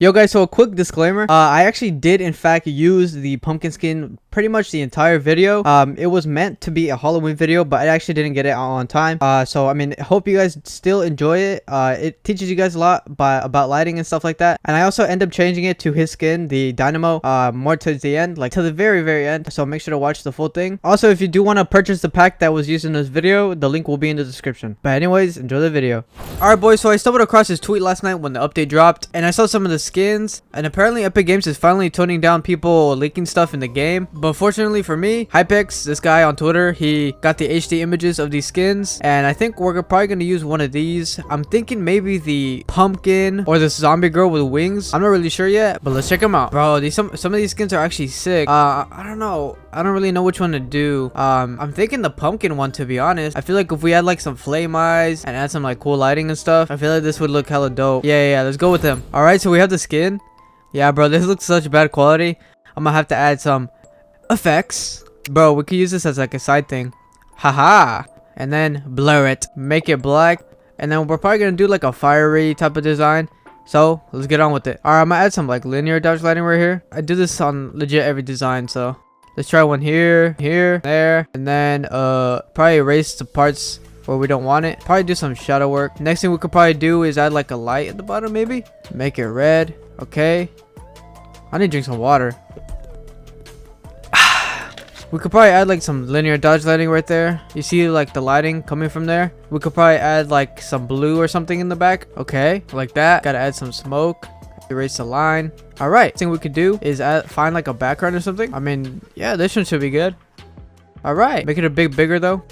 Yo guys, so a quick disclaimer, I actually did in fact use the pumpkin skin pretty much the entire video. It was meant to be a Halloween video, but I actually didn't get it out on time. So I mean, hope you guys still enjoy it. It teaches you guys a lot about lighting and stuff like that. And I also end up changing it to his skin, the Dynamo, more towards the end, like to the very end. So make sure to watch the full thing. Also, if you do want to purchase the pack that was used in this video, the link will be in the description. But anyways, enjoy the video. Alright boys, so I stumbled across his tweet last night when the update dropped, and I saw some of the skins, and apparently Epic Games is finally toning down people leaking stuff in the game. But fortunately for me, Hypex, this guy on Twitter, he got the HD images of these skins, and I think we're probably going to use one of these. I'm thinking maybe the pumpkin or this zombie girl with wings. I'm not really sure yet, but let's check them out. Bro, some of these skins are actually sick. I don't know. I don't really know which one to do. I'm thinking the pumpkin one, to be honest. I feel like if we had like some flame eyes and add some like cool lighting and stuff, I feel like this would look hella dope. Yeah, let's go with them. All right, so we have the skin. Yeah, bro, this looks such bad quality. I'm gonna have to add some effects. Bro, we could use this as like a side thing. Haha. And then blur it. Make it black. And then we're probably gonna do like a fiery type of design. So let's get on with it. Alright, I'm gonna add some like linear dodge lighting right here. I do this on legit every design, so let's try one here, there, and then probably erase the parts where we don't want it. Probably do some shadow work. Next thing we could probably do is add like a light at the bottom, maybe. Make it red. Okay. I need to drink some water. We could probably add like some linear dodge lighting right there. You see like the lighting coming from there. We could probably add like some blue or something in the back. Okay, like that. Gotta add some smoke. Erase the line. All right, thing we could do is find like a background or something. I mean, yeah, this one should be good. All right, make it a bit bigger though.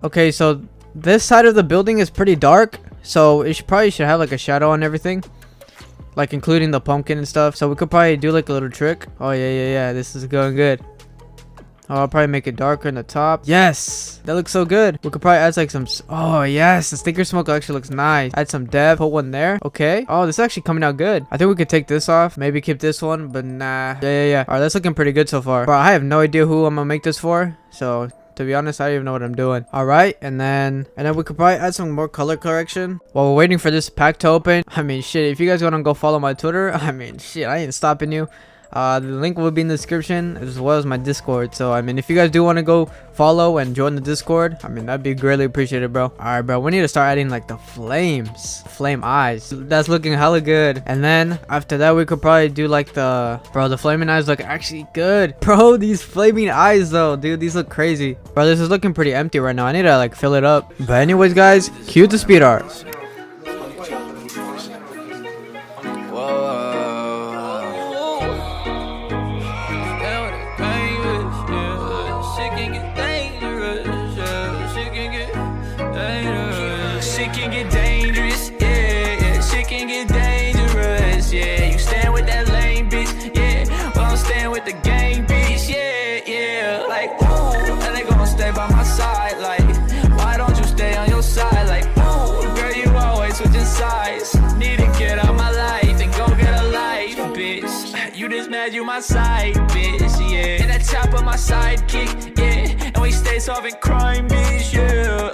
Okay, so this side of the building is pretty dark, so it probably should have like a shadow on everything, like including the pumpkin and stuff. So we could probably do like a little trick. Oh yeah, this is going good. Oh, I'll probably make it darker in the top. Yes, that looks so good. We could probably add like some, oh yes, the stinker smoke actually looks nice. Add some depth, put one there. Okay, oh, this is actually coming out good. I think we could take this off, maybe keep this one, but nah. Yeah. All right, that's looking pretty good so far. Bro, I have no idea who I'm gonna make this for, so to be honest, I don't even know what I'm doing. All right, and then we could probably add some more color correction while we're waiting for this pack to open. I mean, shit, if you guys want to go follow my Twitter, I mean, shit, I ain't stopping you. The link will be in the description as well as my Discord. So I mean, if you guys do want to go follow and join the Discord, I mean, that'd be greatly appreciated, bro. All right, bro, we need to start adding like the flame eyes. That's looking hella good. And then after that, we could probably do like the flaming eyes look actually good, bro. These flaming eyes though, dude, these look crazy, bro. This is looking pretty empty right now. I need to like fill it up. But anyways, guys, cue the speed art. Shit can get dangerous, yeah. Shit can get dangerous, yeah. You stand with that lame bitch, yeah. Well, I'm staying with the gang bitch, yeah. Like, ooh, and they gonna stay by my side. Like, why don't you stay on your side? Like, ooh, girl, you always switching sides. Need to get out my life and go get a life, bitch. You just mad you my side, bitch, yeah. And that chopper my sidekick, yeah. And we stay solving crime, bitch, yeah.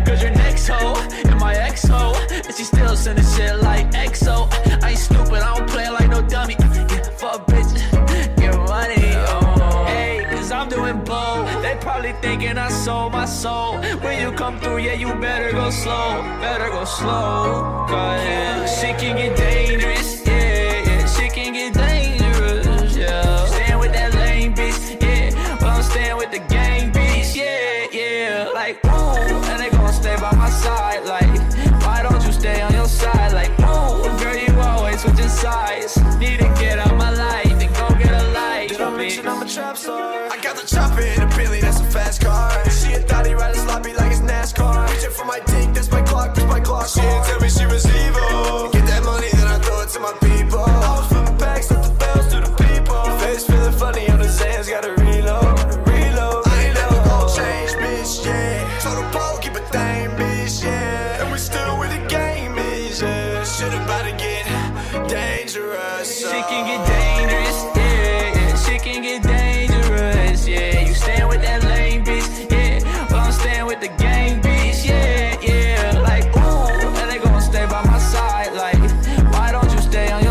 Cause your next hoe and my ex-hoe, and she still sending shit like EXO. I ain't stupid, I don't play like no dummy. Yeah, fuck bitch, get money, oh. Hey, cause I'm doing blow. They probably thinking I sold my soul. When you come through, yeah, you better go slow. Cause yeah, shit can get dangerous, yeah. Shit can get dangerous, yeah. Staying with that lame bitch, yeah. Well, I'm staying with the gang bitch, yeah. Like, ooh, and they gonna stay by my side. Like, why don't you stay on your side? Like, ooh, girl, you always switching sides. Need to get out my life and go get a life. Did I mention I'm a trap star? I got the chopper in a Billy, that's a fast car. She a thotty riding sloppy like it's NASCAR. Reaching for my dick, that's my clock. She didn't tell me she was evil. Get that money, then I throw it to my people. I was flipping packs, let the bells to the people. Face feeling funny on the sands, gotta reload. I ain't never gon' change, bitch, yeah. Total pro, keep a thing, bitch, yeah. And we still with the game, bitch, yeah. Shit about to get dangerous. Shit can get dangerous, yeah. Shit can get dangerous, yeah. You stand with that lame bitch, yeah. Well, I'm staying with the gang bitch, yeah. Like, ooh, and they gonna stay by my side. Like, why don't you stay on your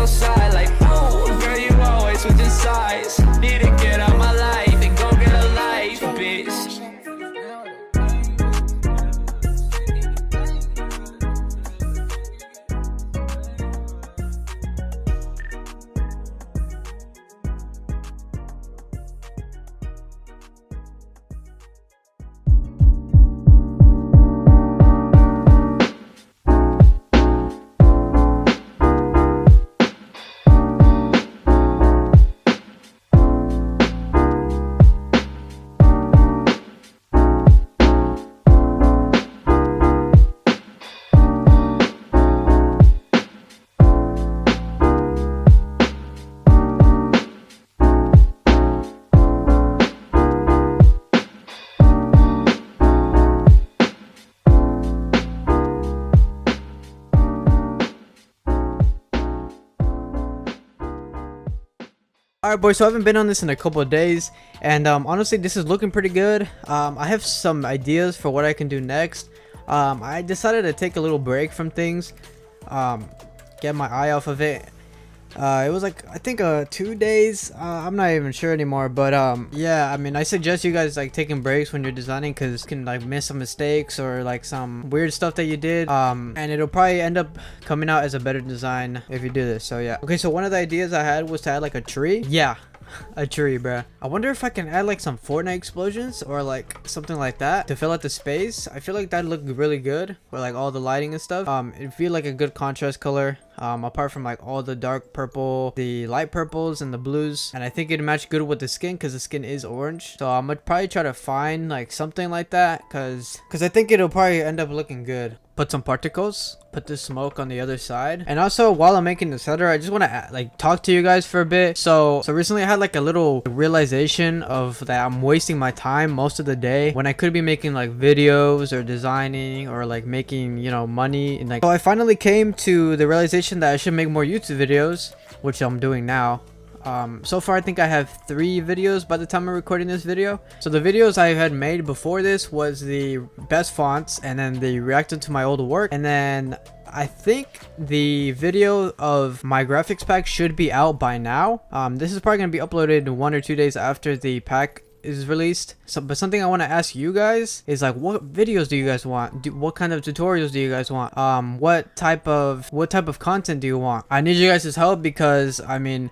Alright boys, so I haven't been on this in a couple of days, and honestly this is looking pretty good. I have some ideas for what I can do next. I decided to take a little break from things, get my eye off of it. It was like I think 2 days. I'm not even sure anymore, but yeah, I mean I suggest you guys like taking breaks when you're designing, because you can like miss some mistakes or like some weird stuff that you did, and it'll probably end up coming out as a better design if you do this. So yeah, okay, so one of the ideas I had was to add like a tree. Yeah, a tree, bruh. I wonder if I can add like some FORTNITE explosions or like something like that to fill out the space. I feel like that'd look really good with like all the lighting and stuff. It'd feel like a good contrast color, apart from like all the dark purple, the light purples and the blues. And I think it'd match good with the skin, because the skin is orange. So I'm gonna probably try to find like something like that, because I think it'll probably end up looking good. Put some particles, put the smoke on the other side. And also while I'm making this header, I just want to like talk to you guys for a bit. So recently I had like a little realization of that I'm wasting my time most of the day when I could be making like videos or designing or like making, you know, money. And like, so I finally came to the realization that I should make more YouTube videos, which I'm doing now. So far I think I have 3 videos by the time I'm recording this video. So the videos I had made before this was the best fonts, and then the reacting to my old work, and then I think the video of my graphics pack should be out by now. This is probably going to be uploaded 1 or 2 days after the pack is released. But something I want to ask you guys is like, what videos do you guys want? What kind of tutorials do you guys want? What type of content do you want? I need you guys' help, because I mean,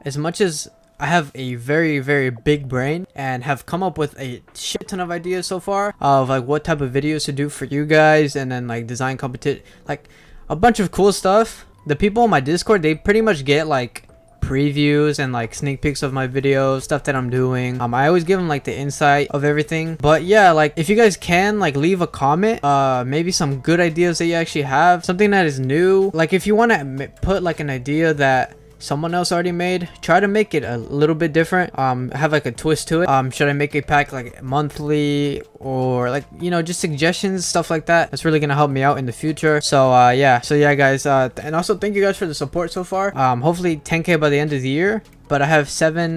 as much as I have a very big brain and have come up with a shit ton of ideas so far of like what type of videos to do for you guys, and then like design competition, like a bunch of cool stuff, the people on my Discord, they pretty much get like previews and like sneak peeks of my videos, stuff that I'm doing. I always give them like the insight of everything. But yeah, like if you guys can like leave a comment, maybe some good ideas that you actually have, something that is new. Like if you want to put like an idea that someone else already made, try to make it a little bit different, have like a twist to it. Should I make a pack like monthly, or like, you know, just suggestions, stuff like that. That's really gonna help me out in the future. So yeah guys, and also thank you guys for the support so far. Hopefully 10k by the end of the year, but I have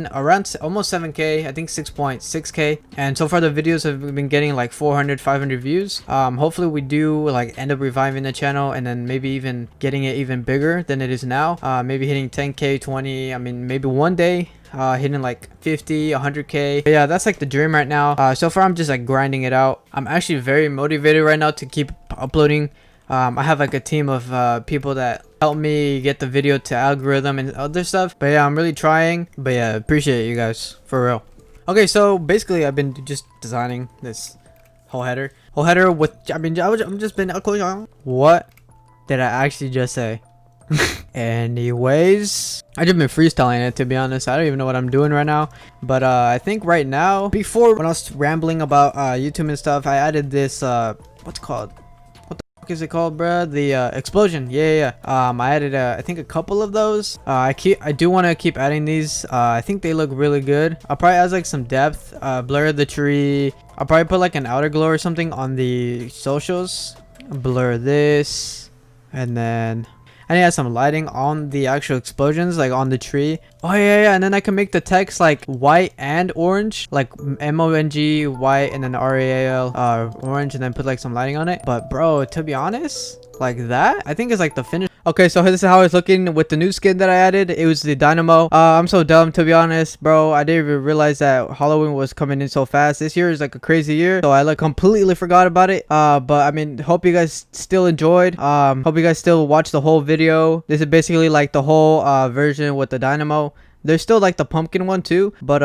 almost 7k, I think 6.6k, and so far the videos have been getting like 400-500 views. Hopefully we do like end up reviving the channel, and then maybe even getting it even bigger than it is now, maybe hitting 10k, 20, I mean maybe one day hitting like 50, 100k. But yeah, that's like the dream right now. So far I'm just like grinding it out. I'm actually very motivated right now to keep uploading. I have like a team of people that help me get the video to algorithm and other stuff. But yeah, I'm really trying. But yeah, appreciate you guys for real. Okay, so basically I've been just designing this whole header with, I mean, I'm just been, what did I actually just say? Anyways, I just been freestyling it, to be honest. I don't even know what I'm doing right now, but I think right now, before when I was rambling about YouTube and stuff, I added this what's called, what the fuck is it called, bruh? The explosion. Yeah. I added I think a couple of those. I do want to keep adding these. I think they look really good. I'll probably add like some depth, blur the tree. I'll probably put like an outer glow or something on the socials, blur this, and then I need to add some lighting on the actual explosions, like on the tree. Oh yeah, and then I can make the text like white and orange, like MONG white and then RAL orange, and then put like some lighting on it. But bro, to be honest, like that I think is like the finish. Okay, so this is how it's looking with the new skin that I added. It was the Dynamo. I'm so dumb, to be honest, bro. I didn't even realize that Halloween was coming in so fast. This year is like a crazy year, so I like completely forgot about it. But I mean, hope you guys still enjoyed. Hope you guys still watched the whole video. This is basically like the whole version with the Dynamo. There's still like the pumpkin one too, but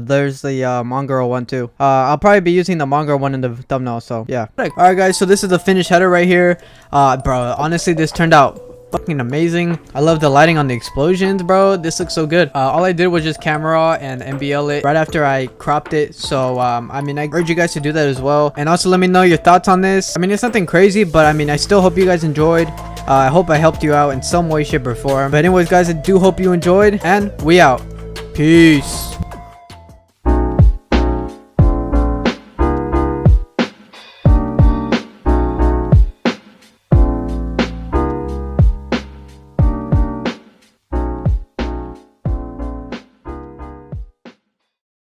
there's the Mongraal one too. I'll probably be using the Mongraal one in the thumbnail, so yeah. Alright guys, so this is the finished header right here. Bro, honestly this turned out fucking amazing. I love the lighting on the explosions, bro. This looks so good. All I did was just camera and MBL it right after I cropped it. So I mean, I urge you guys to do that as well, and also let me know your thoughts on this. I mean, it's nothing crazy, but I mean, I still hope you guys enjoyed. I hope I helped you out in some way, shape, or form. But anyways guys, I do hope you enjoyed, and we out. Peace.